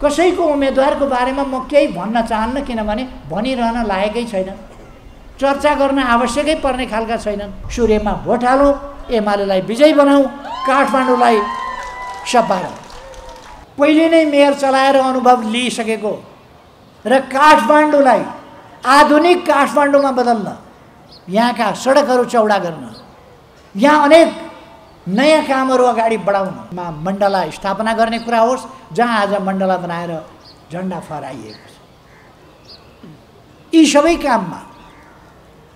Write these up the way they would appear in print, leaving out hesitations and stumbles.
कसैको उम्मेदवारको बारेमा म केही भन्न चाहन्न, किनभने भनिरहन लागेकै छैन, चर्चा गर्न आवश्यकै पर्ने खालका छैनन्। सूर्यमा भोट हालौँ, एमालेलाई विजयी बनाऊ, काठमाडौँलाई सपारौँ। पहिले नै मेयर चलाएर अनुभव लिइसकेको र काठमाडौँलाई आधुनिक काठमाडौँमा बदल्न, यहाँका सडकहरू चौडा गर्न, यहाँ अनेक नयाँ कामहरू अगाडि बढाउनमा मण्डला स्थापना गर्ने कुरा होस्, जहाँ आज मण्डला बनाएर झन्डा फहराइएको छ। यी सबै काममा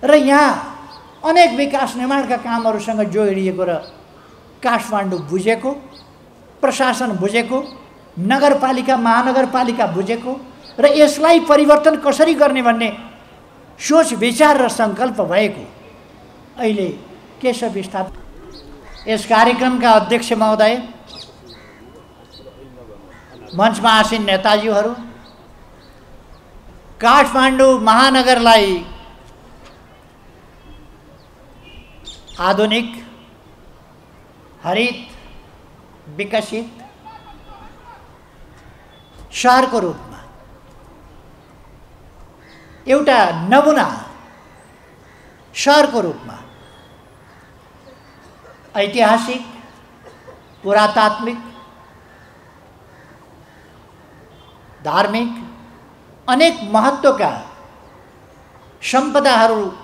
र यहाँ अनेक विकास निर्माणका कामहरूसँग जोडिएको र काठमाडौँ बुझेको, प्रशासन बुझेको, नगरपालिका महानगरपालिका बुझेको र यसलाई परिवर्तन कसरी गर्ने भन्ने सोच विचार र सङ्कल्प भएको अहिले केशव स्थापित। यस कार्यक्रमका अध्यक्ष महोदय, मञ्चमा आसीन नेताजीहरू, काठमाडौँ महानगरलाई आधुनिक, हरित, विकसित शहरको रूपमा एउटा नमुना शहरको रूपमा ऐतिहासिक, पुरातात्विक, धार्मिक अनेक महत्त्वका सम्पदाहरूले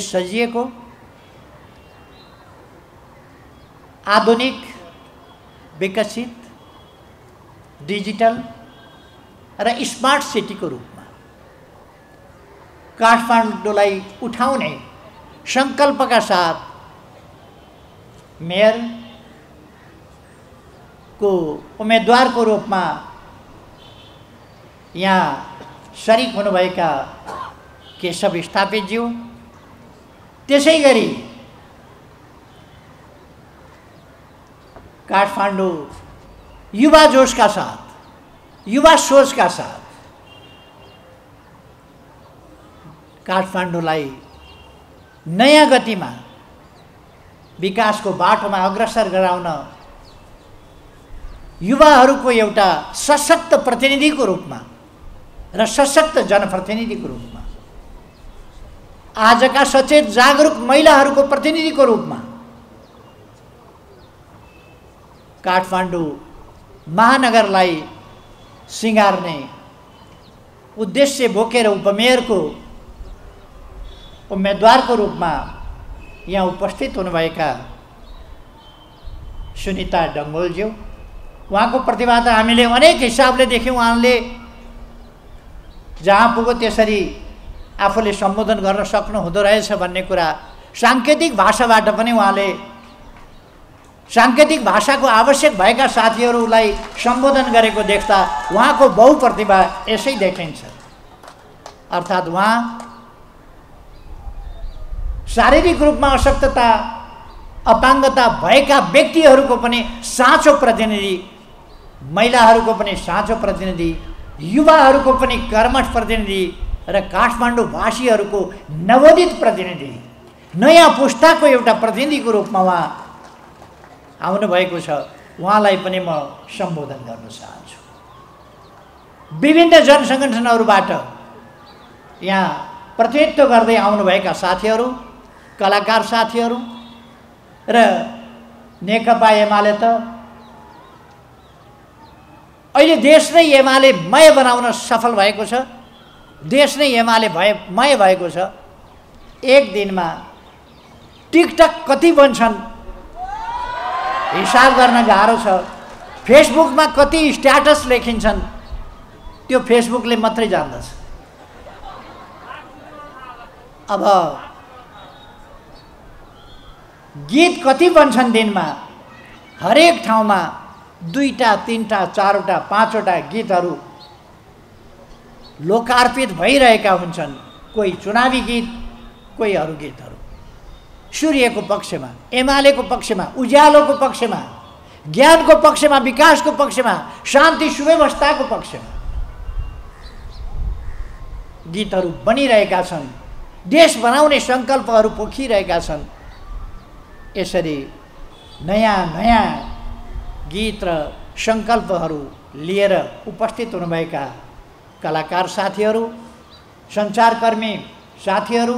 सजिएको आधुनिक, विकसित, डिजिटल र स्मार्ट सिटीको रूपमा काठमाडौँलाई उठाउने सङ्कल्पका साथ मेयरको उम्मेदवारको रूपमा यहाँ शरीक हुनुभएका केशव स्थापितज्यू, त्यसै गरी काठमाडौँ युवा जोशका साथ, युवा सोचका साथ काठमाडौँलाई नयाँ गतिमा विकासको बाटोमा अग्रसर गराउन युवाहरूको एउटा सशक्त प्रतिनिधिको रूपमा र सशक्त जनप्रतिनिधिको रूपमा, आजका सचेत जागरुक महिलाहरूको प्रतिनिधिको रूपमा काठमाडौँ महानगरलाई सिँगार्ने उद्देश्य बोकेर उपमेयरको उम्मेदवारको रूपमा यहाँ उपस्थित हुनुभएका सुनिता डङ्गोलज्यू, उहाँको प्रतिभा त हामीले अनेक हिसाबले देख्यौँ। उहाँले जहाँ पुग्यो त्यसरी आफूले सम्बोधन गर्न सक्नु हुँदो रहेछ भन्ने कुरा साङ्केतिक भाषाबाट पनि उहाँले साङ्केतिक भाषाको आवश्यक भएका साथीहरूलाई सम्बोधन गरेको देख्दा उहाँको बहुप्रतिभा यसै देखिन्छ। अर्थात् उहाँ शारीरिक रूपमा अशक्तता, अपाङ्गता भएका व्यक्तिहरूको पनि साँचो प्रतिनिधि, महिलाहरूको पनि साँचो प्रतिनिधि, युवाहरूको पनि कर्मठ प्रतिनिधि र काठमाडौँवासीहरूको नवोदित प्रतिनिधि, नयाँ पुस्ताको एउटा प्रतिनिधिको रूपमा उहाँ आउनुभएको छ। उहाँलाई पनि म सम्बोधन गर्न चाहन्छु। विभिन्न जनसङ्गठनहरूबाट यहाँ प्रतिनिधित्व गर्दै आउनुभएका साथीहरू, कलाकार साथीहरू र नेकपा एमाले त अहिले देश नै एमालेमय बनाउन सफल भएको छ। देश नै एमालेमय भएको छ। एक दिनमा टिकटक कति बन्छन् हिसाब गर्न गाह्रो छ। फेसबुकमा कति स्ट्याटस लेखिन्छन् त्यो फेसबुकले मात्रै जान्दछ। अब गीत कति बन्छन् दिनमा, हरेक ठाउँमा 2टा 3टा 4वटा 5वटा गीतहरू लोकार्पित भइरहेका हुन्छन्। कोही चुनावी गीत, कोही अरू गीतहरू। सूर्यको पक्षमा, एमालेको पक्षमा, उज्यालोको पक्षमा, ज्ञानको पक्षमा, विकासको पक्षमा, शान्ति सुव्यवस्थाको पक्षमा गीतहरू बनिरहेका छन्। देश बनाउने सङ्कल्पहरू पोखिरहेका छन्। यसरी नयाँ नयाँ गीत र सङ्कल्पहरू लिएर उपस्थित हुनुभएका कलाकार साथीहरू, सञ्चारकर्मी साथीहरू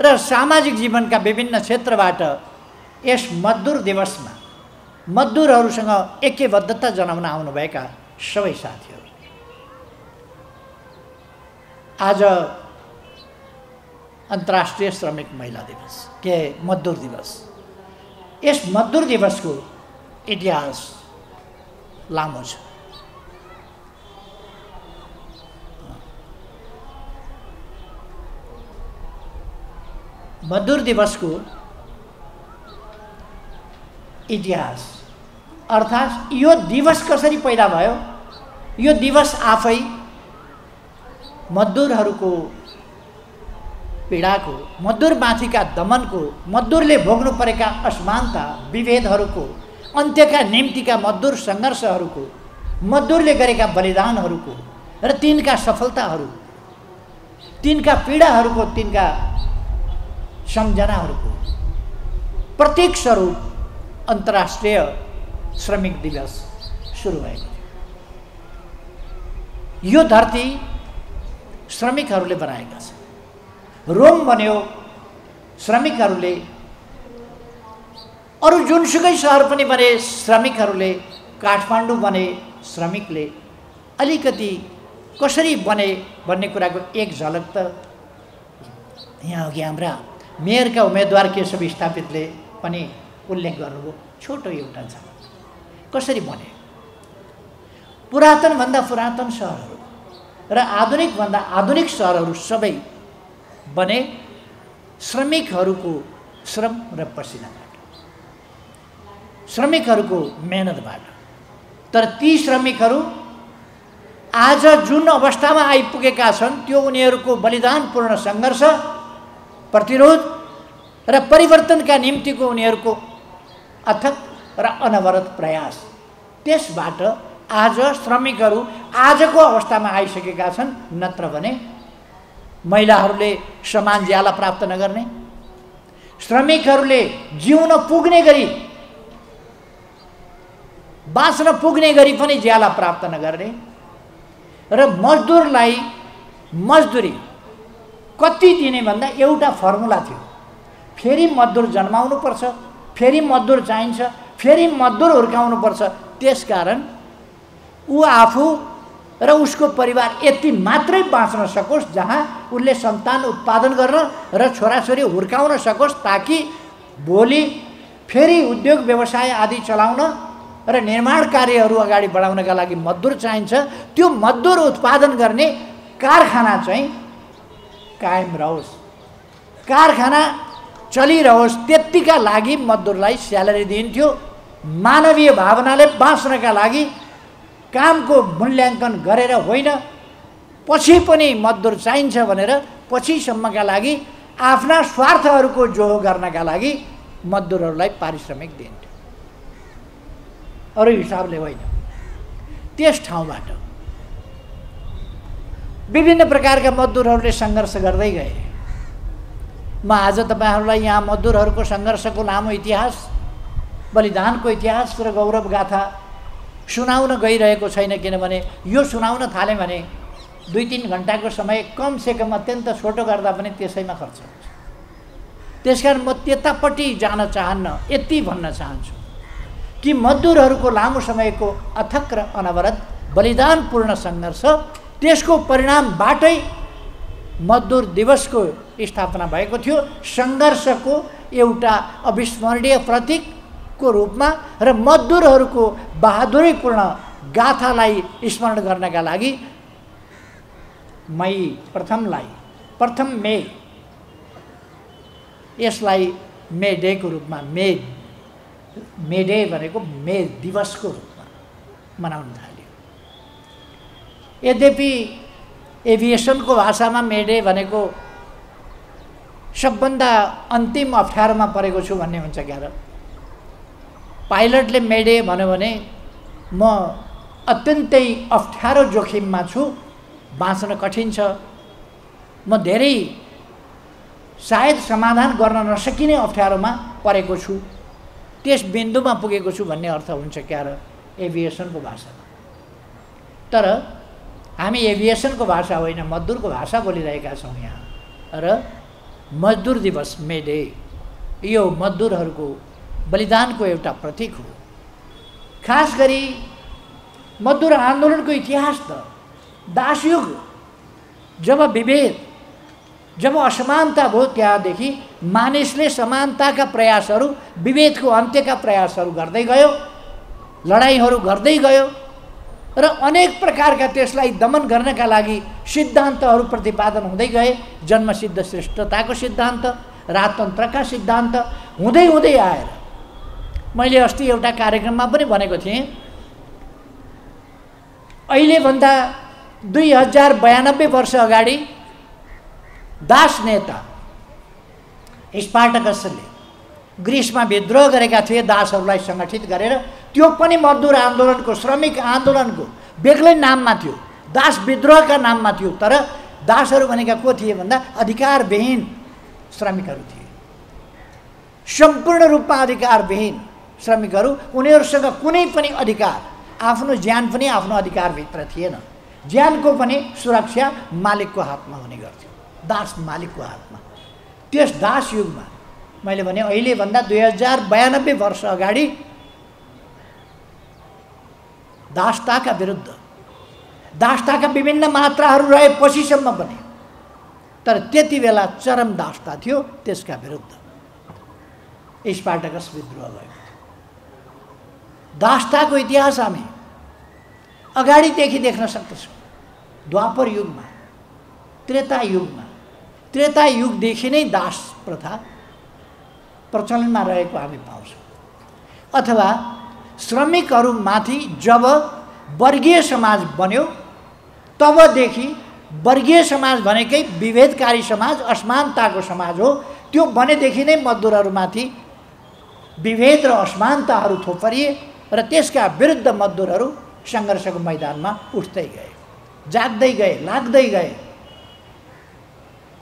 र सामाजिक जीवनका विभिन्न क्षेत्रबाट यस मजदुर दिवसमा मजदुरहरूसँग ऐक्यबद्धता जनाउन आउनुभएका सबै साथीहरू, आज अन्तर्राष्ट्रिय श्रमिक महिला दिवस के मजदुर दिवस। यस मजदुर दिवसको इतिहास लामो छ। मजदुर दिवसको इतिहास अर्थात् यो दिवस कसरी पैदा भयो, यो दिवस आफै मजदुरहरूको पीडाको, मजदुरमाथिका दमनको, मजदुरले भोग्नु परेका असमानता विभेदहरूको अन्त्यका निम्तिका मजदुर सङ्घर्षहरूको, मजदुरले गरेका बलिदानहरूको र तिनका सफलताहरू, तिनका पीडाहरूको, तिनका सम्झनाहरूको प्रतीक स्वरूप अन्तर्राष्ट्रिय श्रमिक दिवस सुरु भएको थियो। यो धरती श्रमिकहरूले बनाएका छन्। रोम बन्यो श्रमिकहरूले, अरू जुनसुकै सहर पनि बने श्रमिकहरूले, काठमाडौँ बने श्रमिकले। अलिकति कसरी बने भन्ने कुराको एक झलक त यहाँ अघि हाम्रा मेयरका उम्मेदवार केशव स्थापितले पनि उल्लेख गर्नुभयो। छोटो एउटा झलक कसरी बने। पुरातनभन्दा पुरातन सहरहरू र आधुनिकभन्दा आधुनिक सहरहरू सबै बने श्रमिकहरूको श्रम र पसिनाबाट, श्रमिकहरूको मेहनतबाट। तर ती श्रमिकहरू आज जुन अवस्थामा आइपुगेका छन् त्यो उनीहरूको बलिदानपूर्ण सङ्घर्ष, प्रतिरोध र परिवर्तनका निम्तिको उनीहरूको अथक र अनवरत प्रयास, त्यसबाट आज श्रमिकहरू आजको अवस्थामा आइसकेका छन्। नत्र भने महिलाहरूले समान ज्याला प्राप्त नगर्ने, श्रमिकहरूले जिउन पुग्ने गरी, बाँच्न पुग्ने गरी पनि ज्याला प्राप्त नगर्ने र मजदुरलाई मजदुरी कति दिने भन्दा एउटा फर्मुला थियो। फेरि मजदुर जन्माउनु पर्छ, फेरि मजदुर चाहिन्छ, फेरि मजदुर हुर्काउनुपर्छ। त्यसकारण ऊ आफू र उसको परिवार यति मात्रै बाँच्न सकोस् जहाँ उसले सन्तान उत्पादन गर्न र छोराछोरी हुर्काउन सकोस्, ताकि भोलि फेरि उद्योग व्यवसाय आदि चलाउन र निर्माण कार्यहरू अगाडि बढाउनका लागि मजदुर चाहिन्छ। त्यो मजदुर उत्पादन गर्ने कारखाना चाहिँ कायम रहोस्, कारखाना चलिरहोस्, त्यतिका लागि मजदुरलाई स्यालेरी दिइन्थ्यो। मानवीय भावनाले बाँच्नका लागि कामको मूल्याङ्कन गरेर होइन, पछि पनि मजदुर चाहिन्छ भनेर पछिसम्मका लागि आफ्ना स्वार्थहरूको जोहो गर्नका लागि मजदुरहरूलाई पारिश्रमिक दिइन्थ्यो, अरू हिसाबले होइन। त्यस ठाउँबाट विभिन्न प्रकारका मजदुरहरूले सङ्घर्ष गर्दै गए। म आज तपाईँहरूलाई यहाँ मजदुरहरूको सङ्घर्षको लामो इतिहास, बलिदानको इतिहास र गौरव गाथा सुनाउन गइरहेको छैन, किनभने यो सुनाउन थाल्यो भने 2-3 घन्टाको समय कमसेकम अत्यन्त छोटो गर्दा पनि त्यसैमा खर्च हुन्छ। त्यसकारण म त्यतापट्टि जान चाहन्न, यति भन्न चाहन्छु कि मजदुरहरूको लामो समयको अथक र अनवरत बलिदानपूर्ण सङ्घर्ष, त्यसको परिणामबाटै मजदुर दिवसको स्थापना भएको थियो। सङ्घर्षको एउटा अविस्मरणीय प्रतीकको रूपमा र मजदुरहरूको बहादुरीपूर्ण गाथालाई स्मरण गर्नका लागि प्रथम मे यसलाई मे डेको रूपमा, मे डे भनेको मे दिवसको रूपमा मनाउन थाल्यो। यद्यपि एभिएसनको भाषामा मे डे भनेको सबभन्दा अन्तिम अप्ठ्यारोमा परेको छु भन्ने हुन्छ क्या र। पाइलटले मे डे भन्यो भने म अत्यन्तै अप्ठ्यारो जोखिममा छु, बाँच्न कठिन छ, म धेरै सायद समाधान गर्न नसकिने अप्ठ्यारोमा परेको छु, त्यस बिन्दुमा पुगेको छु भन्ने अर्थ हुन्छ क्या र। एभिएसनको भाषामा। तर हामी एभिएसनको भाषा होइन, मजदुरको भाषा बोलिरहेका छौँ यहाँ। र मजदुर दिवस, मे डे, यो मजदुरहरूको बलिदानको एउटा प्रतीक हो। खास गरी मजदुर आन्दोलनको इतिहास त दासयुग, जब विभेद, जब असमानता भयो, त्यहाँदेखि मानिसले समानताका प्रयासहरू, विभेदको अन्त्यका प्रयासहरू गर्दै गयो, लडाइँहरू गर्दै गयो र अनेक प्रकारका त्यसलाई दमन गर्नका लागि सिद्धान्तहरू प्रतिपादन हुँदै गए। जन्मसिद्ध श्रेष्ठताको सिद्धान्त, राजतन्त्रका सिद्धान्त हुँदै हुँदै आएर मैले अस्ति एउटा कार्यक्रममा पनि भनेको थिएँ, अहिलेभन्दा 2092 वर्ष अगाडि दास नेता स्पार्टकसले ग्रिसमा विद्रोह गरेका थिए दासहरूलाई सङ्गठित गरेर। त्यो पनि मजदुर आन्दोलनको, श्रमिक आन्दोलनको बेग्लै नाममा थियो, दास विद्रोहका नाममा थियो। तर दासहरू भनेका को थिए भन्दा अधिकारविहीन श्रमिकहरू थिए, सम्पूर्ण रूपमा अधिकारविहीन श्रमिकहरू। उनीहरूसँग कुनै पनि अधिकार, आफ्नो ज्यान पनि आफ्नो अधिकारभित्र थिएन। ज्यानको पनि सुरक्षा मालिकको हातमा हुने गर्थ्यो, दास मालिकको हातमा। त्यस दास युगमा मैले भने अहिलेभन्दा 2092 वर्ष अगाडि दासताका विरुद्ध, दासताका विभिन्न मात्राहरू रहे पछिसम्म पनि, तर त्यति बेला चरम दासता थियो, त्यसका विरुद्ध स्पार्टकस विद्रोह भएको थियो। दासताको इतिहास हामी अगाडिदेखि देख्न सक्दछौँ। द्वापर युगमा, त्रेता युगमा, त्रेता युगदेखि नै दास प्रथा प्रचलनमा रहेको हामी पाउँछौँ। अथवा श्रमिकहरूमाथि जब वर्गीय समाज बन्यो, तबदेखि वर्गीय समाज भनेकै विभेदकारी समाज, असमानताको समाज हो। त्यो बनेदेखि नै मजदुरहरूमाथि विभेद र असमानताहरू थोपरिए र त्यसका विरुद्ध मजदुरहरू सङ्घर्षको मैदानमा उठ्दै गए, जाग्दै गए, लाग्दै गए।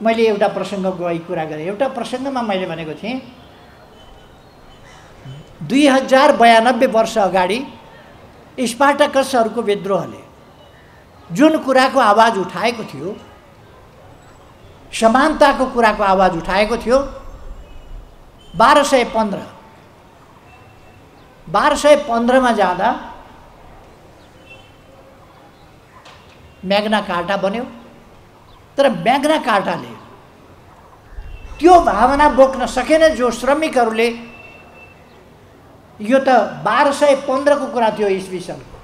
मैले एउटा प्रसङ्गको कुरा गरेँ। एउटा प्रसङ्गमा मैले भनेको थिएँ 2092 वर्ष अगाडि स्पार्टकसहरूको विद्रोहले जुन कुराको आवाज उठाएको थियो, समानताको कुराको आवाज उठाएको थियो, 1215 मा जाँदा म्याग्ना कार्टा बन्यो। तर म्याग्ना कार्टाले त्यो भावना बोक्न सकेन जो श्रमिकहरूले, यो त 1215 को कुरा थियो इस्वी सनको,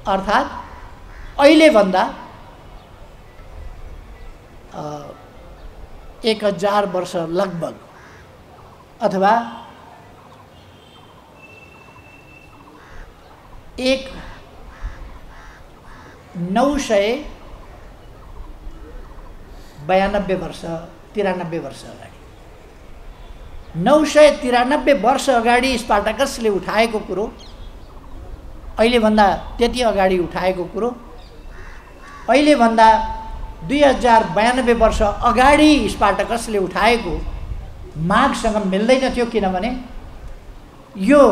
अर्थात् अहिलेभन्दा 1000 वर्ष लगभग, अथवा 992 वर्ष, 93 वर्ष अगाडि, 993 वर्ष अगाडि स्पार्टकसले उठाएको कुरो, अहिलेभन्दा त्यति अगाडि उठाएको कुरो, अहिलेभन्दा 2092 वर्ष अगाडि स्पार्टकसले उठाएको मागसँग मिल्दैन थियो। किनभने यो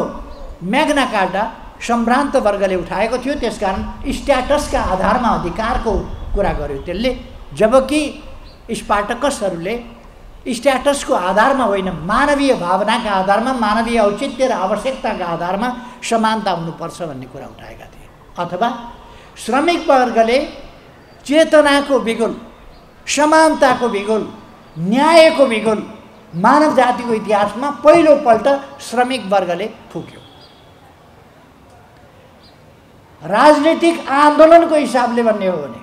म्याग्ना कार्टा सम्भ्रान्त वर्गले उठाएको थियो, त्यसकारण स्ट्याटसका आधारमा अधिकारको कुरा गर्यो त्यसले। जबकि स्पार्टकसहरूले स्ट्याटसको आधारमा होइन, मानवीय भावनाका आधारमा, मानवीय औचित्य र आवश्यकताका आधारमा समानता हुनुपर्छ भन्ने कुरा उठाएका थिए। अथवा श्रमिक वर्गले चेतनाको बिगुल, समानताको बिगुल, न्यायको बिगुल मानव जातिको इतिहासमा पहिलोपल्ट श्रमिक वर्गले फुक्यो। राजनीतिक आन्दोलनको हिसाबले भन्ने हो भने,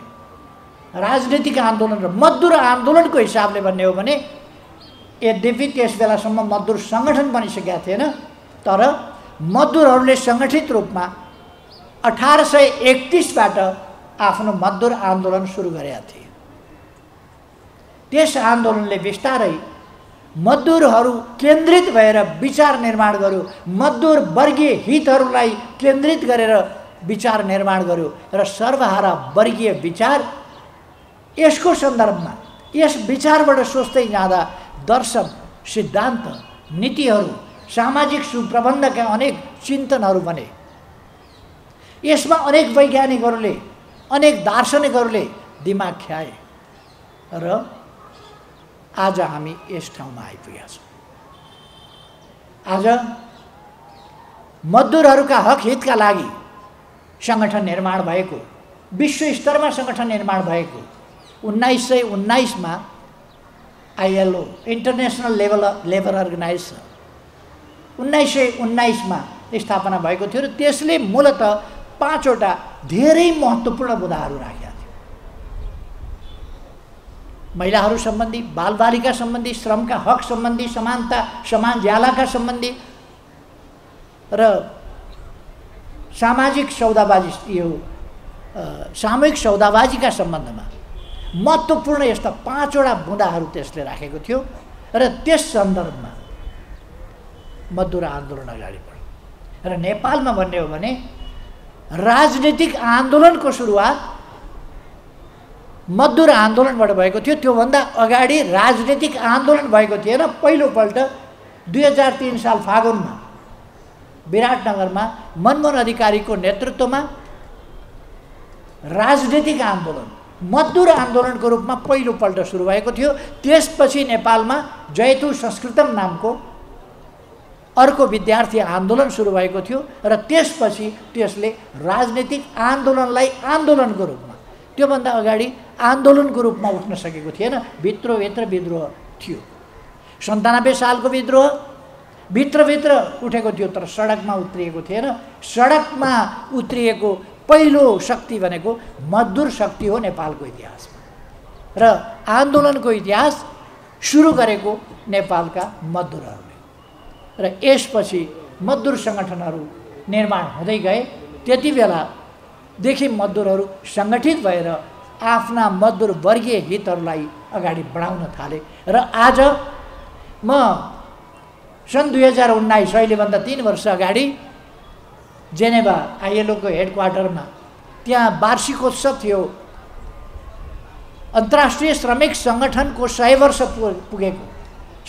राजनीतिक आन्दोलन र मजदुर आन्दोलनको हिसाबले भन्ने हो भने, यद्यपि त्यस बेलासम्म मजदुर सङ्गठन बनिसकेका थिएन, तर मजदुरहरूले सङ्गठित रूपमा 1831 बाट आफ्नो मजदुर आन्दोलन सुरु गरेका थिए। त्यस आन्दोलनले बिस्तारै मजदुरहरू केन्द्रित भएर विचार निर्माण गर्यो, मजदुर वर्गीय हितहरूलाई केन्द्रित गरेर विचार निर्माण गर्यो र सर्वहारा वर्गीय विचार, यसको सन्दर्भमा यस विचारबाट सोच्दै जाँदा दर्शन, सिद्धान्त, नीतिहरू, सामाजिक सुप्रबन्धका अनेक चिन्तनहरू बने। यसमा अनेक वैज्ञानिकहरूले अनेक दार्शनिकहरूले दिमाग ख्याए र आज हामी यस ठाउँमा आइपुगेका छौँ। आज मजदुरहरूका हक हितका लागि सङ्गठन निर्माण भएको, विश्व स्तरमा सङ्गठन निर्माण भएको 1919 मा ILO इन्टरनेसनल लेबर अर्गनाइजेसन 1919 मा स्थापना भएको थियो र त्यसले मूलतः 5 वटा धेरै महत्त्वपूर्ण मुद्दाहरू राखेका थियो। महिलाहरू सम्बन्धी, बालबालिका सम्बन्धी, श्रमका हक सम्बन्धी, समानता समान ज्यालाका सम्बन्धी र सामाजिक सौदाबाजी, यो सामूहिक सौदाबाजीका सम्बन्धमा महत्त्वपूर्ण यस्ता 5 वटा मुद्दाहरू त्यसले राखेको थियो र त्यस सन्दर्भमा मजदुर आन्दोलन अगाडि बढ्यो। र नेपालमा भन्ने हो भने राजनीतिक आन्दोलनको सुरुवात मजदुर आन्दोलनबाट भएको थियो। त्योभन्दा अगाडि राजनीतिक आन्दोलन भएको थिएन। पहिलोपल्ट 2003 साल फागुनमा विराटनगरमा मनमोहन अधिकारीको नेतृत्वमा राजनीतिक आन्दोलन मजदुर आन्दोलनको रूपमा पहिलोपल्ट सुरु भएको थियो। त्यसपछि नेपालमा जयतु संस्कृतम नामको अर्को विद्यार्थी आन्दोलन सुरु भएको थियो र त्यसपछि त्यसले राजनीतिक आन्दोलनलाई आन्दोलनको रूपमा, त्योभन्दा अगाडि आन्दोलनको रूपमा उठ्न सकेको थिएन। भित्रभित्र विद्रोह थियो। 97 सालको विद्रोह भित्रभित्र उठेको थियो तर सडकमा उत्रिएको थिएन। सडकमा उत्रिएको पहिलो शक्ति भनेको मजदुर शक्ति हो नेपालको इतिहासमा र आन्दोलनको इतिहास सुरु गरेको नेपालका मजदुरहरूले र यसपछि मजदुर सङ्गठनहरू निर्माण हुँदै गए। त्यति बेलादेखि मजदुरहरू सङ्गठित भएर आफ्ना मजदुर वर्गीय हितहरूलाई अगाडि बढाउन थाले र आज म सन् 2019 अहिलेभन्दा 3 वर्ष अगाडि जेनेभा ILOको हेडक्वार्टरमा त्यहाँ वार्षिकोत्सव थियो। अन्तर्राष्ट्रिय श्रमिक सङ्गठनको 100 वर्ष पुगेको,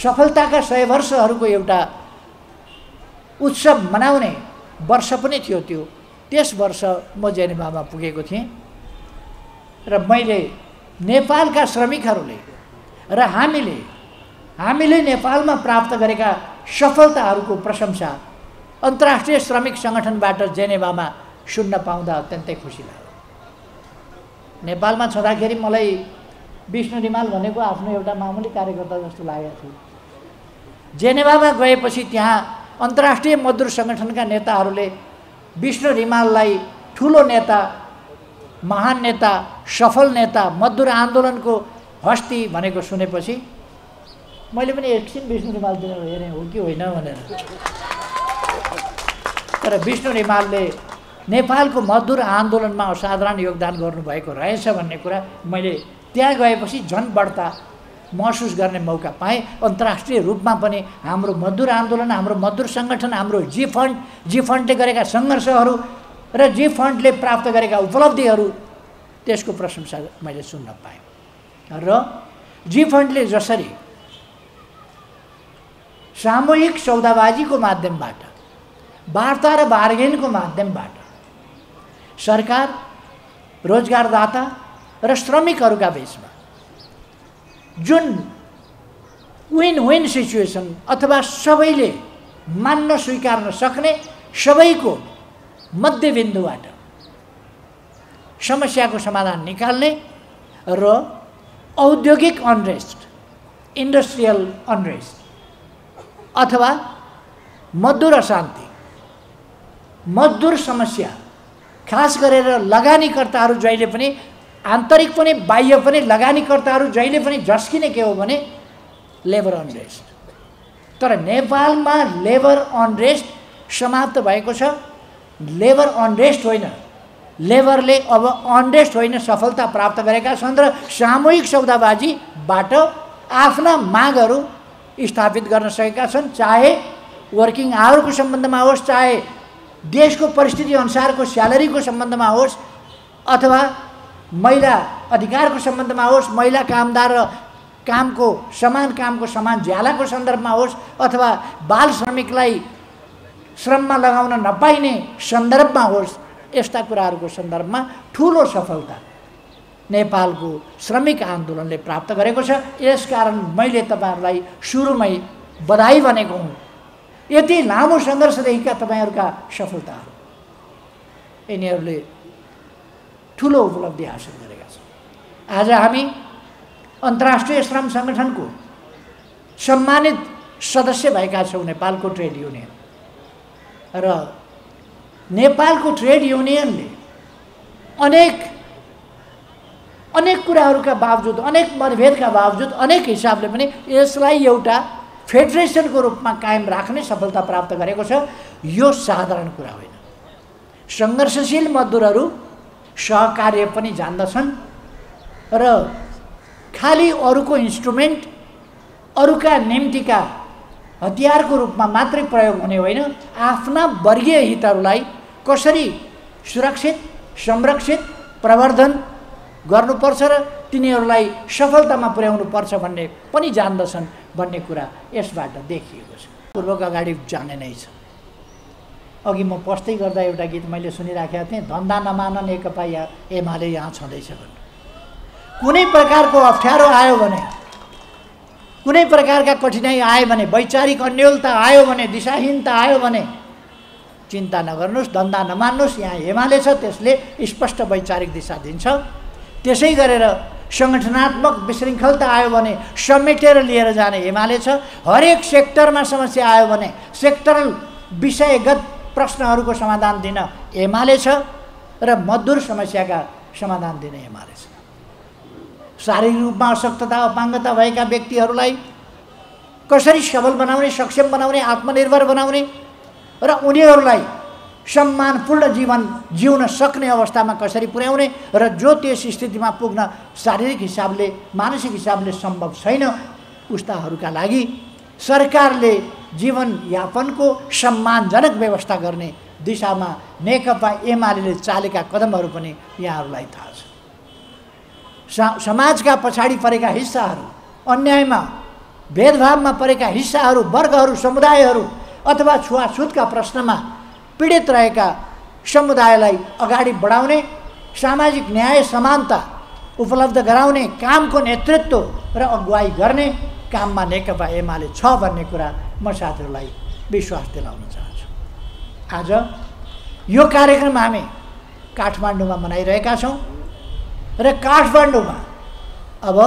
सफलताका 100 वर्षहरूको एउटा उत्सव मनाउने वर्ष पनि थियो त्यो। त्यस वर्ष म जेनेभामा पुगेको थिएँ र मैले नेपालका श्रमिकहरूले र हामीले नेपालमा प्राप्त गरेका सफलताहरूको प्रशंसा अन्तर्राष्ट्रिय श्रमिक सङ्गठनबाट जेनेभामा सुन्न पाउँदा अत्यन्तै खुसी लाग्यो। नेपालमा छँदाखेरि मलाई विष्णु रिमाल भनेको आफ्नो एउटा मामुली कार्यकर्ता जस्तो लागेको थियो। जेनेभामा गएपछि त्यहाँ अन्तर्राष्ट्रिय मजदुर सङ्गठनका नेताहरूले विष्णु रिमाललाई ठुलो नेता, महान नेता, सफल नेता, मजदुर आन्दोलनको हस्ती भनेको सुनेपछि मैले पनि एकछिन विष्णु रिमालतिर हेरेँ हो कि होइन भनेर। तर विष्णु रिमालले नेपालको मजदुर आन्दोलनमा असाधारण योगदान गर्नुभएको रहेछ भन्ने कुरा मैले त्यहाँ गएपछि झन् बढ्ता महसुस गर्ने मौका पाएँ। अन्तर्राष्ट्रिय रूपमा पनि हाम्रो मजदुर आन्दोलन, हाम्रो मजदुर सङ्गठन, हाम्रो जी फन्डले गरेका सङ्घर्षहरू र जी फन्डले प्राप्त गरेका उपलब्धिहरू, त्यसको प्रशंसा मैले सुन्न पाएँ। र जी फन्डले जसरी सामूहिक सौदाबाजीको माध्यमबाट, वार्ता र बार्गेनको माध्यमबाट सरकार, रोजगारदाता र श्रमिकहरूका बिचमा जुन विन विन सिचुएसन अथवा सबैले मान्न स्वीकार्न सक्ने, सबैको मध्यबिन्दुबाट समस्याको समाधान निकाल्ने र औद्योगिक अनरेस्ट, इन्डस्ट्रियल अनरेस्ट अथवा मजदुर अशान्ति, मजदुर समस्या, खास गरेर लगानीकर्ताहरू जहिले पनि, आन्तरिक पनि बाह्य पनि, लगानीकर्ताहरू जहिले पनि झस्किने के हो भने लेबर अनरेस्ट। तर नेपालमा लेबर अनरेस्ट समाप्त भएको छ। लेबर अनरेस्ट होइन, लेबरले अब अनरेस्ट होइन सफलता प्राप्त गरेका छन् र सामूहिक सौदाबाजीबाट आफ्ना मागहरू स्थापित गर्न सकेका छन्। चाहे वर्किङ आवरको सम्बन्धमा होस्, चाहे देशको परिस्थिति अनुसारको स्यालेरीको सम्बन्धमा होस्, अथवा महिला अधिकारको सम्बन्धमा होस्, महिला कामदार र कामको समान ज्यालाको सन्दर्भमा होस्, अथवा बाल श्रमिकलाई श्रममा लगाउन नपाइने सन्दर्भमा होस्, यस्ता कुराहरूको सन्दर्भमा ठुलो सफलता नेपालको श्रमिक आन्दोलनले प्राप्त गरेको छ। यसकारण मैले तपाईँहरूलाई सुरुमै बधाई भनेको हुँ। यति लामो सङ्घर्षदेखिका तपाईँहरूका सफलताहरू, यिनीहरूले ठुलो उपलब्धि हासिल गरेका छन्। आज हामी अन्तर्राष्ट्रिय श्रम सङ्गठनको सम्मानित सदस्य भएका छौँ, नेपालको ट्रेड युनियन। र नेपालको ट्रेड युनियनले अनेक कुराहरूका बावजुद, अनेक मतभेदका बावजुद, अनेक हिसाबले पनि यसलाई एउटा फेडरेसनको रूपमा कायम राख्ने सफलता प्राप्त गरेको छ। यो साधारण कुरा होइन। सङ्घर्षशील मजदुरहरू सहकार्य पनि जान्दछन् र खालि अरूको इन्स्ट्रुमेन्ट, अरूका निम्तिका हतियारको रूपमा मात्रै प्रयोग हुने होइन, आफ्ना वर्गीय हितहरूलाई कसरी सुरक्षित, संरक्षित, प्रवर्धन गर्नुपर्छ र तिनीहरूलाई सफलतामा पुर्याउनुपर्छ भन्ने पनि जान्दछन् भन्ने कुरा यसबाट देखिएको छ। पूर्वको अगाडि जाने नै छ। अघि म पस्दै गर्दा एउटा गीत मैले सुनिराखेका थिएँ, धन्दा नमान नेकपा एमाले यहाँ छँदैछ भन्नु। कुनै प्रकारको अप्ठ्यारो आयो भने, कुनै प्रकारका कठिनाइ आयो भने, वैचारिक अन्योलता आयो भने, दिशाहीनता आयो भने चिन्ता नगर्नुहोस्, धन्दा नमान्नुहोस्। यहाँ एमाले छ, त्यसले स्पष्ट वैचारिक दिशा दिन्छ। त्यसै गरेर सङ्गठनात्मक विशृङ्खलता आयो भने समेटेर लिएर जाने एमाले छ। हरेक सेक्टरमा समस्या आयो भने सेक्टरल विषयगत प्रश्नहरूको समाधान दिन एमाले छ र मजदुर समस्याका समाधान दिने एमाले छ। शारीरिक रूपमा अशक्तता, अपाङ्गता भएका व्यक्तिहरूलाई कसरी सबल बनाउने, सक्षम बनाउने, आत्मनिर्भर बनाउने र उनीहरूलाई सम्मानपूर्ण जीवन जिउन सक्ने अवस्थामा कसरी पुर्याउने र जो त्यस स्थितिमा पुग्न शारीरिक हिसाबले, मानसिक हिसाबले सम्भव छैन, उस्ताहरूका लागि सरकारले जीवनयापनको सम्मानजनक व्यवस्था गर्ने दिशामा नेकपा एमाले चालेका कदमहरू पनि यहाँहरूलाई थाहा छ। समाजका पछाडि परेका हिस्साहरू, अन्यायमा भेदभावमा परेका हिस्साहरू, वर्गहरू, समुदायहरू अथवा छुवाछुतका प्रश्नमा पीडित रहेका समुदायलाई अगाडि बढाउने, सामाजिक न्याय समानता उपलब्ध गराउने कामको नेतृत्व र अगुवाई गर्ने काममा नेकपा एमाले छ भन्ने कुरा म साथीहरूलाई विश्वास दिलाउन चाहन्छु। आज यो कार्यक्रम हामी काठमाडौँमा मनाइरहेका छौँ र काठमाडौँमा अब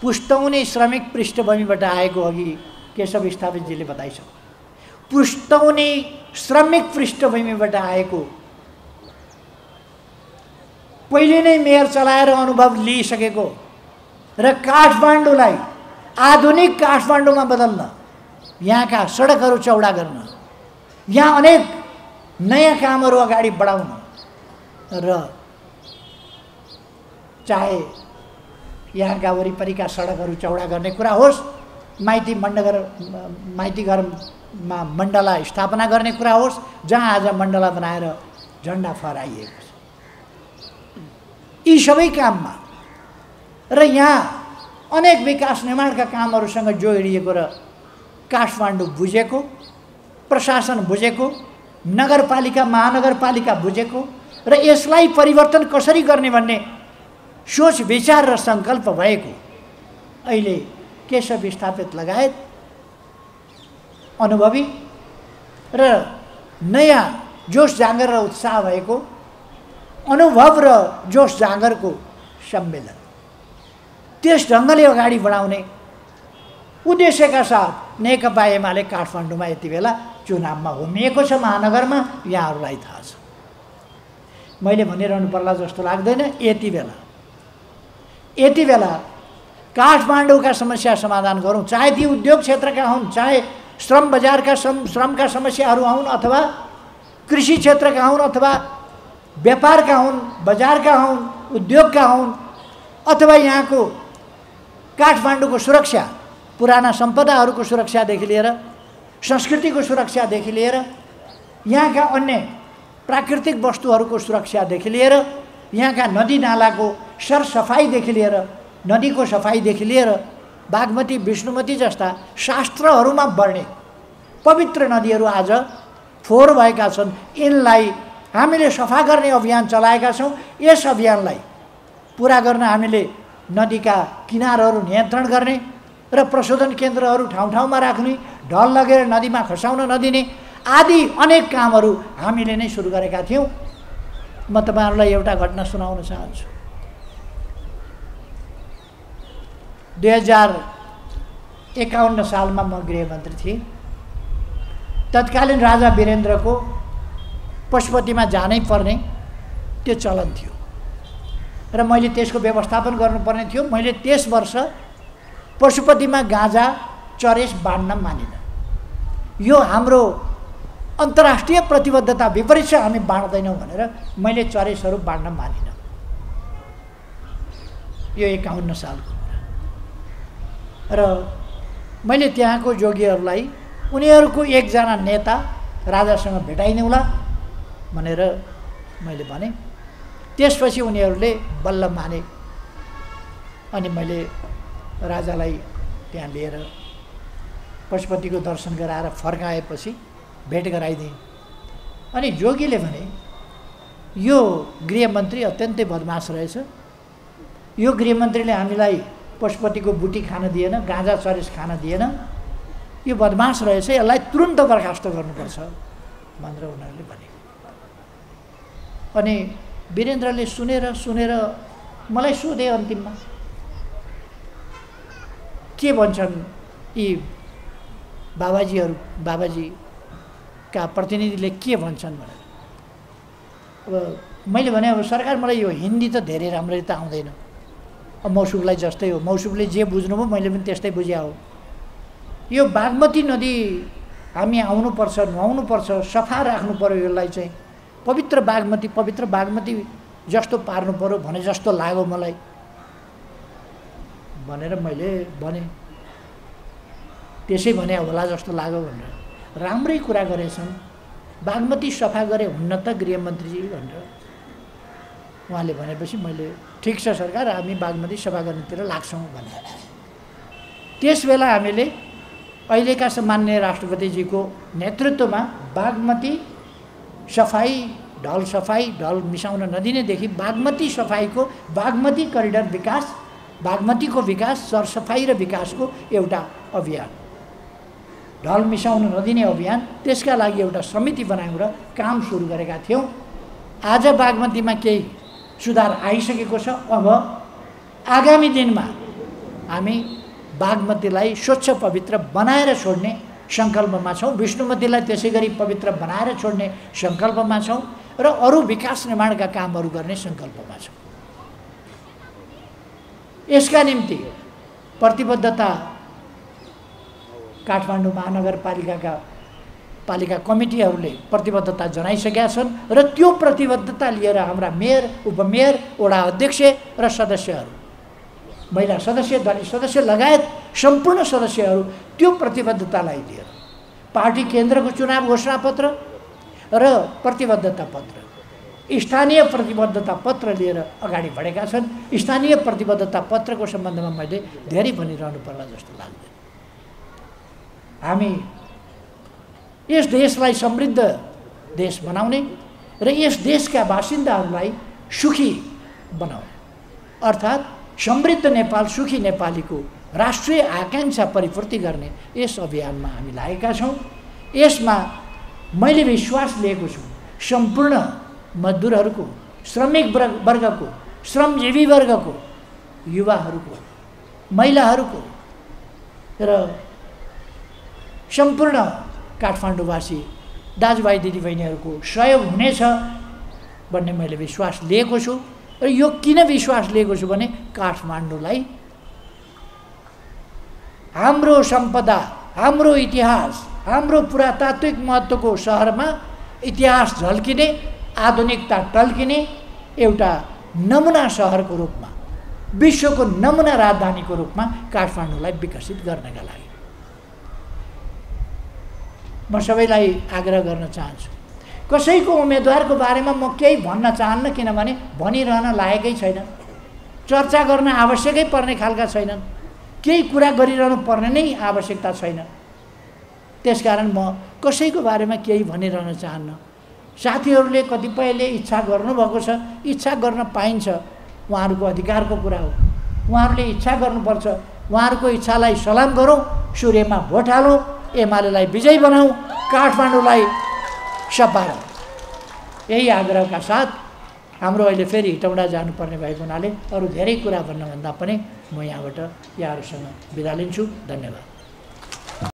पुस्तौनी श्रमिक पृष्ठभूमिबाट आएको, अघि केशव स्थापितजीले बताइसक्यो, पुस्तौनी श्रमिक पृष्ठभूमिबाट आएको, पहिले नै मेयर चलाएर अनुभव लिइसकेको र काठमाडौँलाई आधुनिक काठमाडौँमा बदल्न, यहाँका सडकहरू चौडा गर्न, यहाँ अनेक नयाँ कामहरू अगाडि बढाउन र चाहे यहाँका वरिपरिका सडकहरू चौडा गर्ने कुरा होस्, माइती घरमा मण्डला स्थापना गर्ने कुरा होस्, जहाँ आज मण्डला बनाएर झन्डा फहराइएको छ, यी सबै काममा र यहाँ अनेक विकास निर्माणका कामहरूसँग जोडिएको र काठमाडौँ बुझेको, प्रशासन बुझेको, नगरपालिका, महानगरपालिका बुझेको र यसलाई परिवर्तन कसरी गर्ने भन्ने सोच विचार र सङ्कल्प भएको अहिले केशव स्थापित लगायत अनुभवी र नयाँ जोस जाँगर र उत्साह भएको अनुभव र जोस जाँगरको सम्मेलन, त्यस ढङ्गले अगाडि बढाउने उद्देश्यका साथ नेकपा एमाले काठमाडौँमा यति बेला चुनावमा होमिएको छ। महानगरमा यहाँहरूलाई थाहा छ, मैले भनिरहनु पर्ला जस्तो लाग्दैन। यति बेला काठमाडौँका समस्या समाधान गरौँ, चाहे ती उद्योग क्षेत्रका हुन्, चाहे श्रम बजारका श्रमका समस्याहरू हुन्, अथवा कृषि क्षेत्रका हुन्, अथवा व्यापारका हुन्, बजारका हुन्, उद्योगका हुन्, अथवा यहाँको काठमाडौँको सुरक्षा, पुराना सम्पदाहरूको सुरक्षादेखि लिएर संस्कृतिको सुरक्षादेखि लिएर यहाँका अन्य प्राकृतिक वस्तुहरूको सुरक्षादेखि लिएर यहाँका नदी नालाको सरसफाइदेखि लिएर, नदीको सफाइदेखि लिएर बागमती, विष्णुमती जस्ता शास्त्रहरूमा बढ्ने पवित्र नदीहरू आज फोहोर भएका छन्। यिनलाई हामीले सफा गर्ने अभियान चलाएका छौँ। यस अभियानलाई पुरा गर्न हामीले नदीका किनारहरू नियन्त्रण गर्ने र प्रशोधन केन्द्रहरू ठाउँ ठाउँमा राख्ने, ढल लगेर नदीमा खसाउन नदिने आदि अनेक कामहरू हामीले नै सुरु गरेका थियौँ। म तपाईँहरूलाई एउटा घटना सुनाउन चाहन्छु। 2051 सालमा म गृहमन्त्री थिएँ। तत्कालीन राजा वीरेन्द्रको पशुपतिमा जानै पर्ने त्यो चलन थियो र मैले त्यसको व्यवस्थापन गर्नुपर्ने थियो। मैले त्यस वर्ष पशुपतिमा गाँजा चरेस बाँड्न मानिनँ। यो हाम्रो अन्तर्राष्ट्रिय प्रतिबद्धता विपरीत छ, हामी बाँड्दैनौँ भनेर मैले चरेसहरू बाँड्न मानिनँ। यो 51 सालको कुरा र मैले त्यहाँको जोगीहरूलाई उनीहरूको एकजना नेता राजासँग भेटाइदिउँला भनेर मैले भने। त्यसपछि उनीहरूले बल्ल माने अनि मैले राजालाई त्यहाँ लिएर पशुपतिको दर्शन गराएर फर्काएपछि भेट गराइदिएँ। अनि जोगीले भने यो गृहमन्त्री अत्यन्तै बदमास रहेछ, यो गृहमन्त्रीले हामीलाई पशुपतिको बुटी खान दिएन, गाँजा चरेस खान दिएन, यो बदमास रहेछ, यसलाई तुरुन्त बर्खास्त गर्नुपर्छ भनेर उनीहरूले भने। अनि वीरेन्द्रले सुनेर मलाई सोधे अन्तिममा के भन्छन् यी बाबाजीका प्रतिनिधिले के भन्छन् भनेर। अब मैले भने अब सरकार मलाई यो हिन्दी त धेरै राम्ररी त आउँदैन, अब मौसुफलाई जस्तै हो, मौसुफले जे बुझ्नुभयो मैले पनि त्यस्तै बुझ्या हो। यो बागमती नदी हामी आउनुपर्छ, नुहाउनुपर्छ, सफा राख्नु पर्यो, यसलाई चाहिँ पवित्र बागमती जस्तो पार्नु पर्यो भने जस्तो लाग्यो मलाई भनेर मैले भने। त्यसै भने होला जस्तो लाग्यो भनेर राम्रै कुरा गरेछन्। बागमती सफा गरे हुन्न त गृहमन्त्रीजी भनेर उहाँले भनेपछि मैले ठिक छ सरकार, हामी बागमती सफा गर्नेतिर लाग्छौँ भने। त्यसबेला हामीले अहिलेका सम्माननीय राष्ट्रपतिजीको नेतृत्वमा बागमती सफाई, ढल मिसाउन नदिनेदेखि बागमती सफाईको, बागमती करिडर विकास, बागमतीको विकास, सरसफाई र विकासको एउटा अभियान, ढल मिसाउन नदिने अभियान, त्यसका लागि एउटा समिति बनायौँ र काम सुरु गरेका थियौँ। आज बागमतीमा केही सुधार आइसकेको छ। अब आगामी दिनमा हामी बागमतीलाई स्वच्छ पवित्र बनाएर छोड्ने सङ्कल्पमा छौँ, विष्णुमतीलाई त्यसै गरी पवित्र बनाएर छोड्ने सङ्कल्पमा छौँ र अरू विकास निर्माणका कामहरू गर्ने सङ्कल्पमा छौँ। यसका निम्ति प्रतिबद्धता काठमाडौँ महानगरपालिका कमिटीहरूले प्रतिबद्धता जनाइसकेका छन् र त्यो प्रतिबद्धता लिएर हाम्रा मेयर, उपमेयर, वडा अध्यक्ष र सदस्यहरू, महिला सदस्य, दलित सदस्य लगायत सम्पूर्ण सदस्यहरू त्यो प्रतिबद्धतालाई लिएर पार्टी केन्द्रको चुनाव घोषणापत्र र प्रतिबद्धता पत्र, स्थानीय प्रतिबद्धता पत्र लिएर अगाडि बढेका छन्। स्थानीय प्रतिबद्धता पत्रको सम्बन्धमा मैले धेरै भनिरहनु पर्ला जस्तो लाग्दैन। हामी यस देशलाई समृद्ध देश बनाउने र यस देशका बासिन्दाहरूलाई सुखी बनाउने, अर्थात् समृद्ध नेपाल, सुखी नेपालीको राष्ट्रिय आकाङ्क्षा परिपूर्ति गर्ने यस अभियानमा हामी लागेका छौँ। यसमा मैले विश्वास लिएको छु सम्पूर्ण मजदुरहरूको, श्रमिक वर्गको, श्रमजीवी वर्गको, युवाहरूको, महिलाहरूको र सम्पूर्ण काठमाडौँवासी दाजुभाइ दिदीबहिनीहरूको सहयोग हुनेछ भन्ने मैले विश्वास लिएको छु। र यो किन विश्वास लिएको छु भने काठमाडौँलाई हाम्रो सम्पदा, हाम्रो इतिहास, हाम्रो पुरातात्विक महत्त्वको सहरमा इतिहास झल्किने, आधुनिकता टल्किने एउटा नमुना सहरको रूपमा, विश्वको नमुना राजधानीको रूपमा काठमाडौँलाई विकसित गर्नका लागि म सबैलाई आग्रह गर्न चाहन्छु। कसैको उम्मेदवारको बारेमा म केही भन्न चाहन्न, किनभने भनिरहन लायकै छैन, चर्चा गर्न आवश्यकै पर्ने खालका छैनन्। केही कुरा गरिरहनु पर्ने नै आवश्यकता छैन। त्यसकारण म कसैको बारेमा केही भनिरहन चाहन्न। साथीहरूले कतिपयले इच्छा गर्नुभएको छ, इच्छा गर्न पाइन्छ, उहाँहरूको अधिकारको कुरा हो। उहाँहरूले इच्छा गर्नुपर्छ, उहाँहरूको इच्छालाई सलाम गरौँ, सूर्यमा भोट हालौँ, एमालेलाई विजयी बनाऊ, काठमाडौँलाई सपारौँ। यही आग्रहका साथ हाम्रो अहिले फेरि हिटौँडा जानुपर्ने भएको हुनाले अरू धेरै कुरा भन्नुभन्दा पनि म यहाँबाट यहाँहरूसँग बिदा लिन्छु। धन्यवाद।